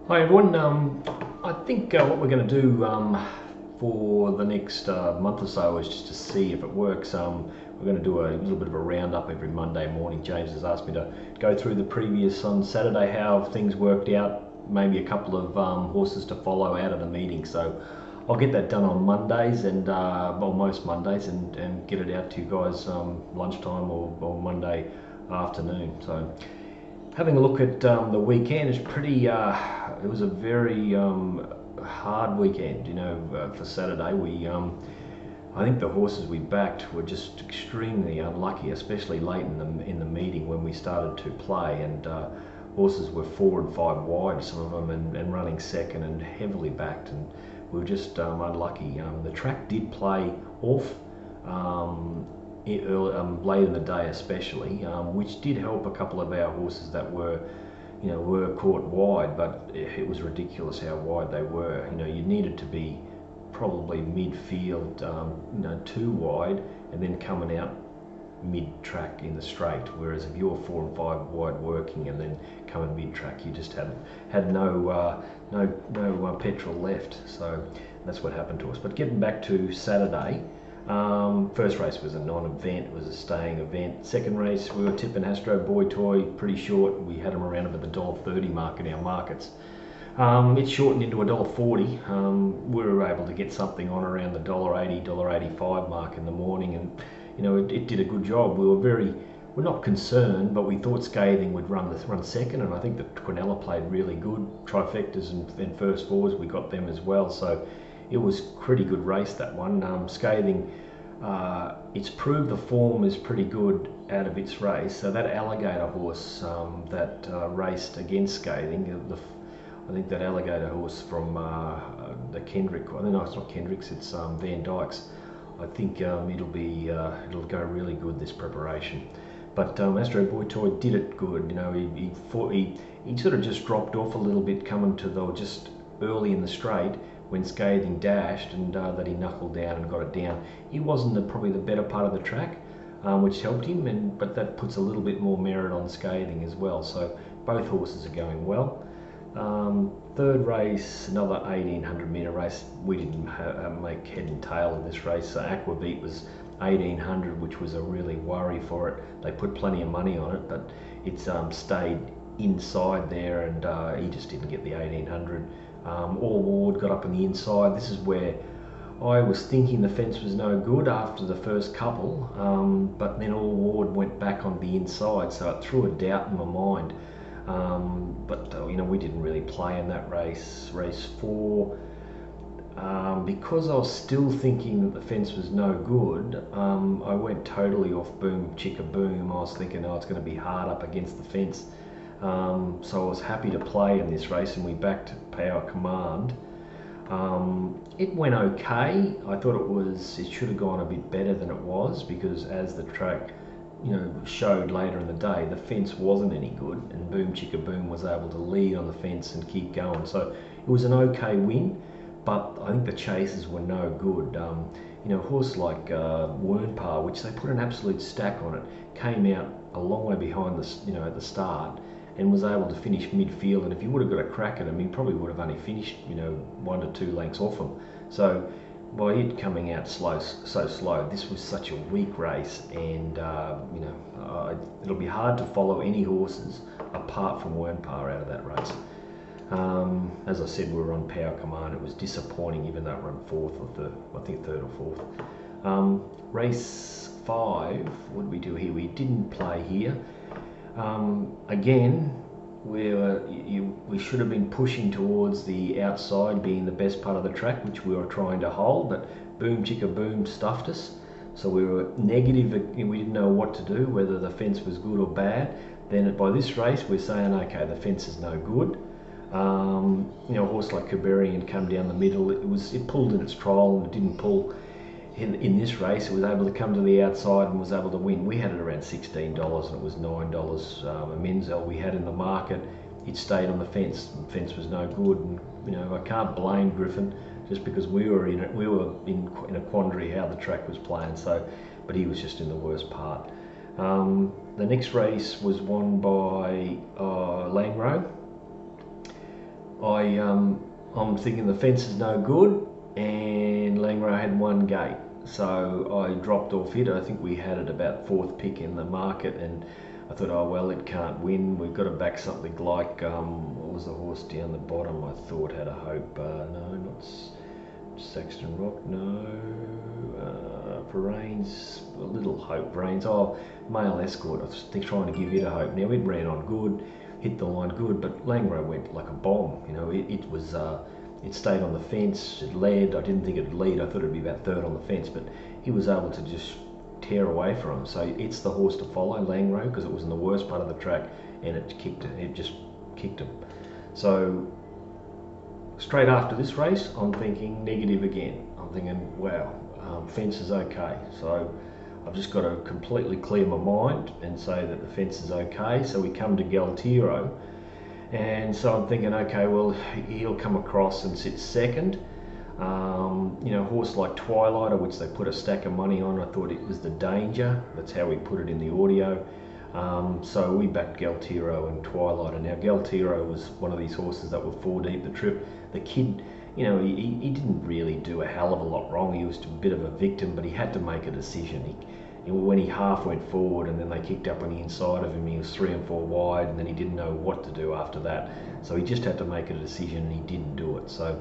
Hi everyone. I think what we're going to do for the next month or so is just to see if it works. We're going to do a little bit of a roundup every Monday morning. James has asked me to go through the previous on Saturday, how things worked out, maybe a couple of horses to follow out of the meeting. So I'll get that done on Mondays and well, most Mondays, and get it out to you guys lunchtime or Monday afternoon. So having a look at the weekend is pretty. It was a very hard weekend, for Saturday. I think the horses we backed were just extremely unlucky, especially late in the meeting when we started to play, and horses were 4 and 5 wide, some of them, and running second and heavily backed, and we were just unlucky. The track did play off. Late in the day especially, which did help a couple of our horses that were caught wide, but it was ridiculous how wide they were. You needed to be probably midfield, too wide, and then coming out mid-track in the straight. Whereas if you're 4 and 5 wide working and then coming mid-track, you just had no petrol left. So that's what happened to us. But getting back to Saturday. First race was a non-event, it was a staying event. Second race, we were tipping Astro Boy Toy pretty short. We had them around about the $1.30 mark in our markets. It shortened into $1.40. We were able to get something on around the $1.80, $1.85 mark in the morning, and it did a good job. We're not concerned, but we thought Scathing would run second, and I think that Quinella played really good. Trifectas and first fours, we got them as well. So it was a pretty good race, that one. Scathing, it's proved the form is pretty good out of its race. So that Alligator horse that raced against Scathing, I think that Alligator horse from the Kendrick, no, it's not Kendrick's, it's Van Dyke's. I think it'll go really good, this preparation. But Astro Boy Toy did it good. He sort of just dropped off a little bit coming to just early in the straight when Scathing dashed, and that he knuckled down and got it down. He wasn't probably the better part of the track, which helped him, but that puts a little bit more merit on Scathing as well. So both horses are going well. Third race, another 1800 metre race. We didn't make head and tail in this race. So Aquabeat was 1800, which was a really worry for it. They put plenty of money on it, but it's stayed inside there, and he just didn't get the 1800. All Ward got up on the inside. This is where I was thinking the fence was no good after the first couple, but then All Ward went back on the inside, so it threw a doubt in my mind. But we didn't really play in that race. Race 4, because I was still thinking that the fence was no good, I went totally off Boom Chicka Boom. I was thinking, it's going to be hard up against the fence. So I was happy to play in this race, and we backed Power Command. It went okay. I thought it should have gone a bit better than it was, because as the track showed later in the day, the fence wasn't any good, and Boom Chicka Boom was able to lead on the fence and keep going. So it was an okay win, but I think the chases were no good. A horse like Wernpar, which they put an absolute stack on it, came out a long way behind at the start, and was able to finish midfield. And if he would have got a crack at him, he probably would have only finished 1 to 2 lengths off him. So by it coming out so slow, this was such a weak race, and it'll be hard to follow any horses apart from Wernpar out of that race. As I said, we were on Power Command. It was disappointing, even though it ran fourth or third or fourth. Race 5, what did we do here? We didn't play here. Again, we should have been pushing towards the outside, being the best part of the track, which we were trying to hold, but Boom Chicka Boom stuffed us. So we were negative. We didn't know what to do, whether the fence was good or bad. Then by this race, we're saying, okay, the fence is no good. A horse like Coberian come down the middle. It pulled in its trial, and it didn't pull in this race. It was able to come to the outside and was able to win. We had it around $16, and it was $9 a Menzel we had in the market. It stayed on the fence. The fence was no good, and I can't blame Griffin, just because we were in a quandary how the track was playing. So, but he was just in the worst part. The next race was won by Langro. I'm thinking the fence is no good, and Langro had one gate, so I dropped off it. I think we had it about fourth pick in the market, and I thought, oh well, it can't win. We've got to back something like what was the horse down the bottom? I thought had a hope. No, not Saxton Rock. No, Paraines, a little hope. Paraines. Oh, Male Escort. I was trying to give it a hope. Now it ran on good, hit the line good, but Langro went like a bomb. You know, it was. It stayed on the fence. It led. I didn't think it'd lead. I thought it'd be about third on the fence, but he was able to just tear away from him. So it's the horse to follow, Langro, because it was in the worst part of the track, and it just kicked him. So straight after this race, I'm thinking negative again. I'm thinking, wow, fence is okay. So I've just got to completely clear my mind and say that the fence is okay. So we come to Galtiro, and so I'm thinking, okay, well, he'll come across and sit second. You know, a horse like Twilighter, which they put a stack of money on, I thought it was the danger. That's how we put it in the audio. So we backed Galtiro and Twilighter. Now, Galtiro was one of these horses that were 4 deep the trip. The kid, you know, he didn't really do a hell of a lot wrong. He was a bit of a victim, but he had to make a decision. When he half went forward and then they kicked up on the inside of him, he was 3 and 4 wide, and then he didn't know what to do after that. So he just had to make a decision, and he didn't do it. So,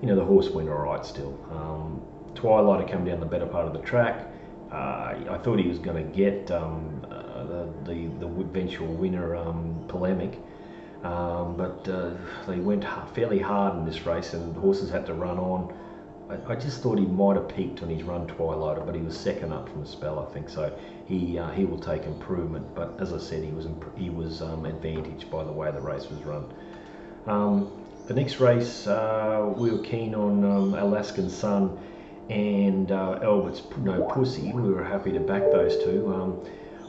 you know, the horse went all right still. Twilighter come down the better part of the track. I thought he was going to get the eventual winner, Polemic, but they went fairly hard in this race, and the horses had to run on. I just thought he might have peaked on his run, Twilighter, but he was second up from the spell, I think. So he will take improvement. But as I said, he was advantaged by the way the race was run. The next race, we were keen on Alaskan Sun and Albert's No Pussy. We were happy to back those two.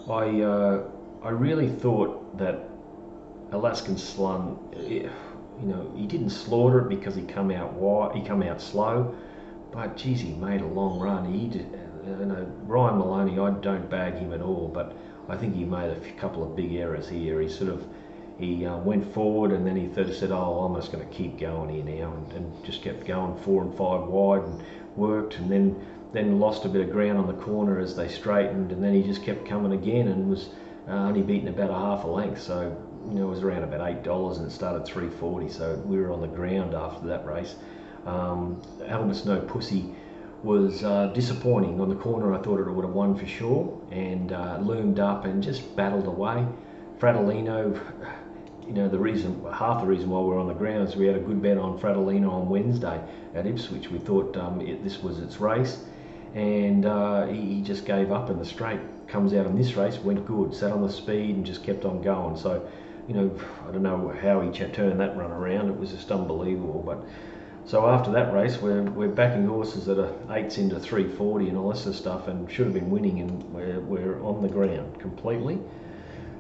I really thought that Alaskan Sun, you know, he didn't slaughter it because he come out wide, he come out slow, but geez, he made a long run. He did, you know, Ryan Maloney, I don't bag him at all, but I think he made a couple of big errors here. He went forward, and then he said, oh, I'm just going to keep going here now, and just kept going 4 and 5 wide and worked, and then lost a bit of ground on the corner as they straightened, and then he just kept coming again and was only beaten about a half a length. So, you know, it was around about $8, and it started 3.40, so we were on the ground after that race. Albert's No Pussy was disappointing. On the corner, I thought it would have won for sure, and loomed up and just battled away. Fratellino, you know, half the reason why we're on the ground is we had a good bet on Fratellino on Wednesday at Ipswich. We thought this was its race, and he just gave up in the straight. Comes out in this race, went good, sat on the speed and just kept on going. So, you know, I don't know how he turned that run around. It was just unbelievable. But so after that race, we're backing horses that are 8s into 3.40 and all this sort of stuff, and should have been winning, and we're on the ground completely.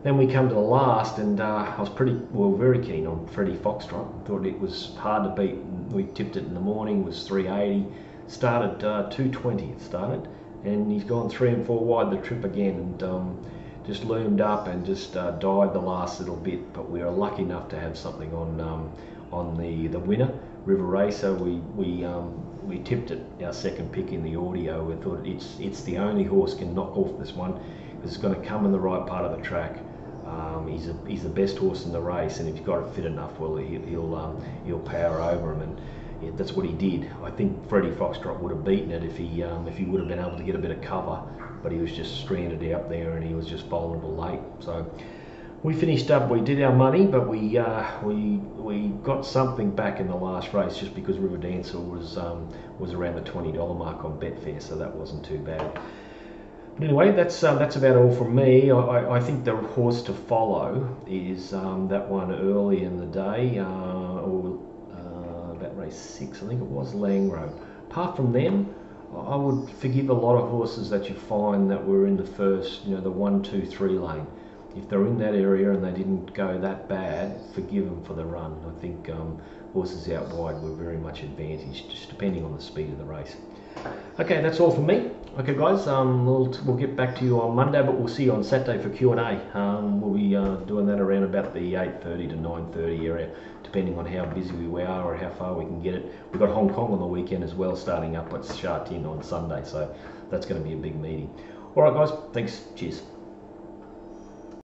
Then we come to the last, and we were very keen on Freddie Foxtrot. Thought it was hard to beat. We tipped it in the morning, was 3.80. Started 2.20. It started, and he's gone 3 and 4 wide the trip again, and just loomed up and just died the last little bit. But we were lucky enough to have something on the winner, River Racer. We tipped it, our second pick in the audio. We thought it's the only horse can knock off this one, because it's going to come in the right part of the track. He's the best horse in the race, and if you've got it fit enough, well, he'll power over him, and that's what he did. I think Freddie Foxtrot would have beaten it if he would have been able to get a bit of cover, but he was just stranded out there, and he was just vulnerable late. So we finished up. We did our money, but we got something back in the last race, just because River Dancer was around the $20 mark on Betfair, so that wasn't too bad. But anyway, that's about all from me. I think the horse to follow is that one early in the day, about race 6, I think it was, Langro. Apart from them, I would forgive a lot of horses that you find that were in the first, you know, the 1, 2, 3 lane. if they're in that area and they didn't go that bad, forgive them for the run. I think horses out wide were very much advantaged, just depending on the speed of the race. Okay, that's all from me. Okay, guys, we'll get back to you on Monday, but we'll see you on Saturday for Q&A. We'll be doing that around about the 8:30 to 9:30 area, depending on how busy we are or how far we can get it. We've got Hong Kong on the weekend as well, starting up at Sha Tin on Sunday, so that's going to be a big meeting. All right, guys, thanks. Cheers.